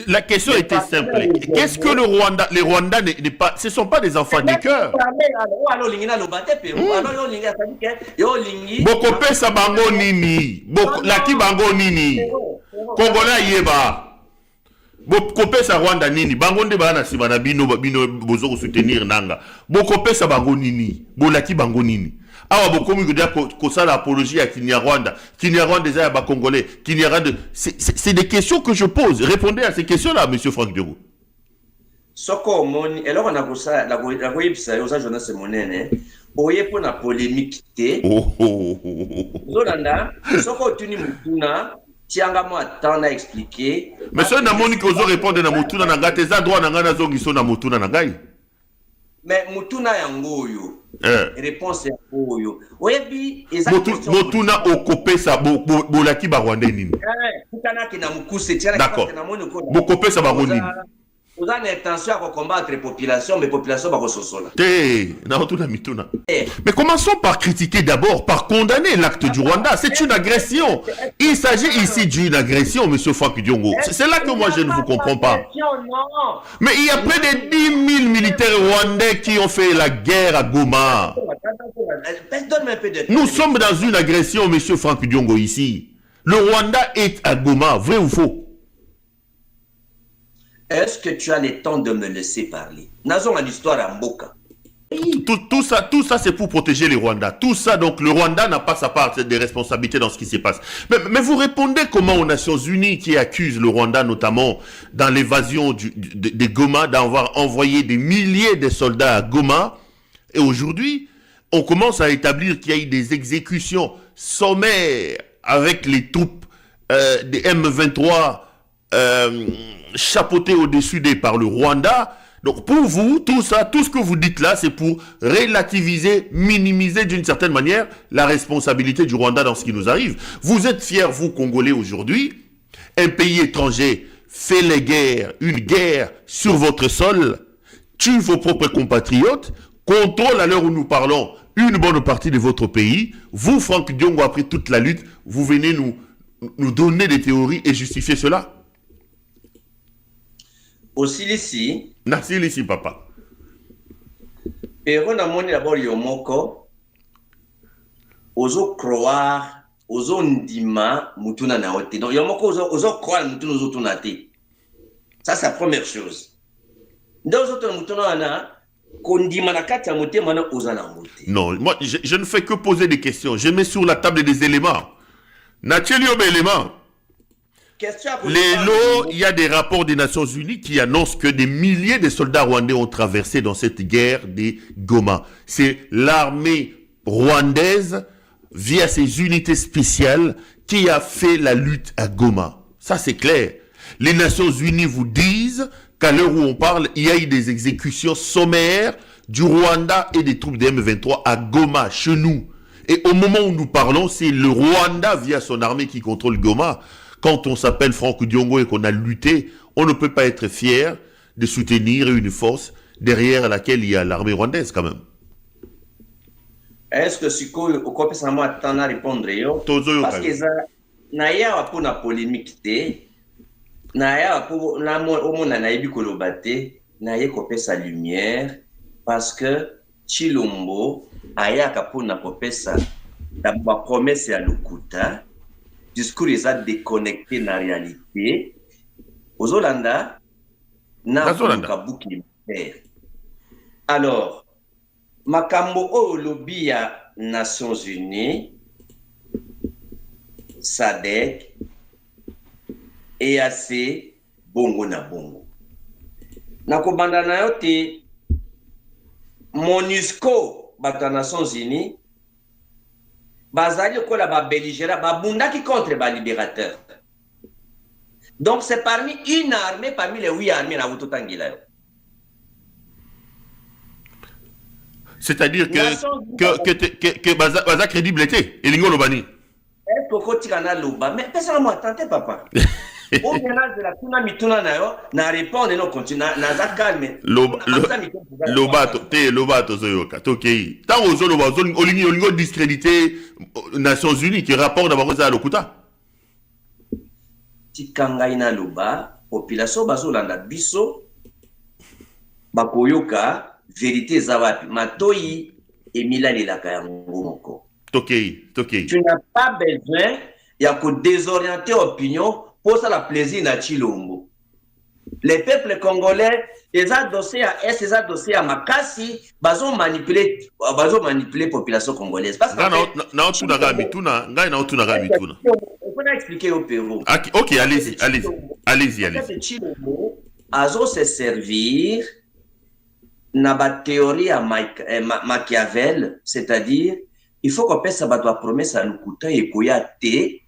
La question était simple. Qu'est-ce que le Rwanda, les Rwandais n'est pas, ce ne sont pas des enfants du cœur. Bokopesa bango nini, laki bango nini, Congolais yeba. Bokopesa Rwanda nini, bango nde bana sima na bino bozo soutenir nanga. Bokopesa bango nini, bolaki bango nini. Awa bokomi ko sala apologie à Kinyarwanda. Kinyarwanda des ya ba Congolais. Kinyarwanda, c'est des questions que je pose. Répondez à ces questions-là, monsieur Franck Diogo. Soko moni, alors on a pour ça la koyebisa yo za Jonas Monene. Oye pour na polémique té. Zolanda, soko tuni mutuna. Tianga mo attend à expliquer. Mais ça na moni ko zo répondre na mutuna na ngate za droit na ngana zongi so na mutuna na ngai. Mais mutuna yango yo. Réponse ya oyo. Oyebi motuna okopesa bolaki ba Rwandais nini? Kutana kina mukuse tiana na moni ko. Bokopesa ba nini? Vous avez l'intention à combattre la population, mais la population va ressortir. Mais commençons par critiquer d'abord, par condamner l'acte du Rwanda. C'est une agression. Il s'agit ici d'une agression, monsieur Franck Diongo. C'est là que moi je ne vous comprends pas. Mais il y a près de 10 000 militaires rwandais qui ont fait la guerre à Goma. Nous sommes dans une agression, monsieur Franck Diongo, ici. Le Rwanda est à Goma, vrai ou faux? Est-ce que tu as le temps de me laisser parler? Nazon a l'histoire à Mboka. Tout ça c'est pour protéger les Rwandais. Tout ça, donc le Rwanda n'a pas sa part des responsabilités dans ce qui se passe. Mais vous répondez comment aux Nations Unies qui accusent le Rwanda notamment dans l'évasion de Goma d'avoir envoyé des milliers de soldats à Goma. Et aujourd'hui, on commence à établir qu'il y a eu des exécutions sommaires avec les troupes des M23 chapeauté au-dessus par le Rwanda. Donc pour vous, tout ça, tout ce que vous dites là, c'est pour relativiser, minimiser d'une certaine manière la responsabilité du Rwanda dans ce qui nous arrive. Vous êtes fiers, vous Congolais aujourd'hui, un pays étranger fait les guerres, une guerre sur votre sol, tue vos propres compatriotes, contrôle à l'heure où nous parlons une bonne partie de votre pays. Vous, Franck Diongo, après toute la lutte, vous venez nous donner des théories et justifier cela. Aussi ici. Merci ici, papa. Et on a monné d'abord Yomoko. Ozo croire, ozo ndima, mutuna na ote. Donc Yomoko ozo croire mutuna ozo tunate. Ça c'est la première chose. Dans autres mutuna na kondima na kati ya mote mana oza na mote. Non, moi je ne fais que poser des questions. Je mets sur la table des éléments. N'a-t-il eu des éléments? Il y a des rapports des Nations Unies qui annoncent que des milliers de soldats rwandais ont traversé dans cette guerre des Goma. C'est l'armée rwandaise, via ses unités spéciales, qui a fait la lutte à Goma. Ça, c'est clair. Les Nations Unies vous disent qu'à l'heure où on parle, il y a eu des exécutions sommaires du Rwanda et des troupes des M23 à Goma, chez nous. Et au moment où nous parlons, c'est le Rwanda, via son armée, qui contrôle Goma. Quand on s'appelle Franck Diongo et qu'on a lutté, on ne peut pas être fier de soutenir une force derrière laquelle il y a l'armée rwandaise quand même. Est-ce que si vous pouvez attendre à répondre? Parce que na ya pour la polémique, na ya pour la naïbi kolobate, na ya kopé sa lumière, parce que Chilombo aya pour na kopé sa la promesse à Lukuta. Discours est déconnecté de la réalité. Aux Hollanda, n'a pas bouclé. Alors, Makambo au lobby à Nations Unies, SADC, EAC, Bongo na Bongo. Nakobanda na yote, MONUSCO, bata Nations Unies, bazali kola ba belligérant ba bundaki contre ba libérateur. Donc c'est parmi une armée parmi les 8 armées na Wutotangila. C'est-à-dire que baza crédibilité et lingo lobani. Est-ce que kotika na loba mais personne moi tenter papa. Au ménage de la tuna mituna na yo na répondre non continue na za calme. Lobato zoyoka tokei. Tant aux loba olingo discrédité Nations Unies qui rapporte d'abord ça à Lokuta. Tikangaina loba population bazolanda biso bakoyoka vérité za wapi matoi emilalelaka yango moko. Tokei. Tu n'as pas besoin ya ko désorienter opinion pour ça la plaisir na Chilombo. Les peuples congolais, ils ont dossier à S, ils ont dossier à Makassi, ils ont manipulé la population congolaise. Parce que on peut expliquer au Pérou. Ok, allez-y. Chilombo, ils se servir na ba théorie à Machiavel, c'est-à-dire il faut qu'on passe sa promesse à Lukuta et Koyate